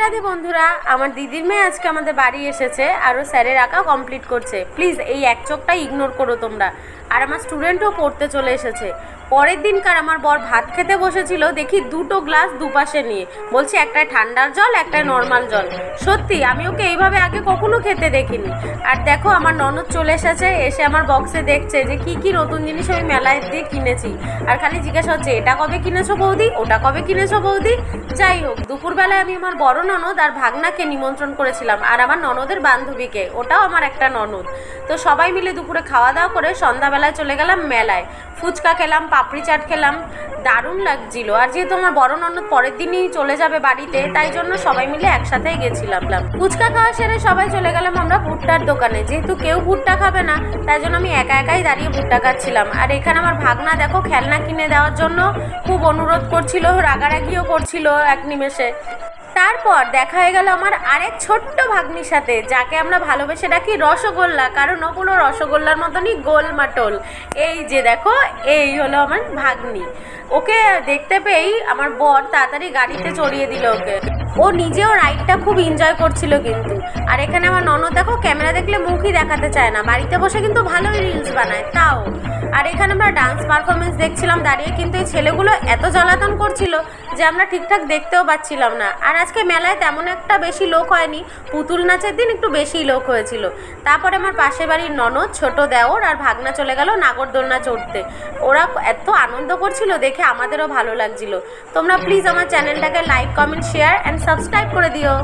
রাধে বন্ধুরা, আমার দিদির মেয়ে আজকে আমাদের বাড়ি এসেছে আর ও স্যারের আঁকা কমপ্লিট করছে। প্লিজ এই এক চোখটা ইগনোর করো তোমরা। আর আমার স্টুডেন্টও পড়তে চলে এসেছে। পরের দিনকার আমার বর ভাত খেতে বসেছিল, দেখি দুটো গ্লাস দুপাশে নিয়ে বলছে একটায় ঠান্ডার জল একটায় নর্মাল জল। সত্যি আমি ওকে এইভাবে আগে কখনো খেতে দেখিনি। আর দেখো আমার ননদ চলে এসেছে, এসে আমার বক্সে দেখছে যে কি কি নতুন জিনিস আমি মেলায় দিয়ে কিনেছি। আর খালি জিজ্ঞাসা হচ্ছে এটা কবে কিনেছো বৌদি, ওটা কবে কিনেছো বৌদি। যাই হোক, দুপুরবেলায় আমি আমার বড় ননদ আর ভাগনাকে নিমন্ত্রণ করেছিলাম, আর আমার ননদের বান্ধবীকে, ওটাও আমার একটা ননদ। তো সবাই মিলে দুপুরে খাওয়া দাওয়া করে সন্ধ্যাবেলায় চলে গেলাম মেলায়। ফুচকা খেলাম, পাপড়ি চাট খেলাম, দারুণ লাগছিল। আর যেহেতু আমার বড় ননদ পরের দিনই চলে যাবে বাড়িতে, তাই জন্য সবাই মিলে একসাথেই গেছিলাম। ফুচকা খাওয়া সেরে সবাই চলে গেলাম আমরা ভুট্টার দোকানে। যেহেতু কেউ ভুট্টা খাবে না, তাই জন্য আমি একা একাই দাঁড়িয়ে ভুট্টা খাচ্ছিলাম। আর এখানে আমার ভাগনা দেখো খেলনা কিনে দেওয়ার জন্য খুব অনুরোধ করছিল, রাগারাগিও করছিল এক নিমেষে। তারপর দেখা হয়ে গেল আমার আরেক ছোট্ট ভাগ্নির সাথে, যাকে আমরা ভালোবেসে ডাকি রসগোল্লা, কারণ ও পুরো রসগোল্লার মতনই গোলমাটোল। এই যে দেখো, এই হলো আমার ভাগ্নি। ওকে দেখতে পেয়েই আমার বর তাড়াতাড়ি গাড়িতে চড়িয়ে দিল ওকে। ও নিজেও রাইডটা খুব এনজয় করছিল কিন্তু। আর এখানে আমার ননদ দেখো ক্যামেরা দেখলে মুখই দেখাতে চায় না, বাড়িতে বসে কিন্তু ভালোই রিলস বানায় তাও। আর এখানে আমরা ডান্স পারফরমেন্স দেখছিলাম দাঁড়িয়ে, কিন্তু এই ছেলেগুলো এত জ্বালাতন করছিল যে আমরা ঠিকঠাক দেখতেও পাচ্ছিলাম না। আর আজকে মেলায় তেমন একটা বেশি লোক হয়নি, পুতুল নাচের দিন একটু বেশি লোক হয়েছিল। তারপরে আমার পাশের বাড়ির ননদ, ছোট দেওর আর ভাগনা চলে গেল নাগরদোলনা চড়তে। ওরা এত আনন্দ করছিল দেখে আমাদেরও ভালো লাগছিল। তোমরা প্লিজ আমার চ্যানেলটাকে like, comment, share and subscribe করে দিও।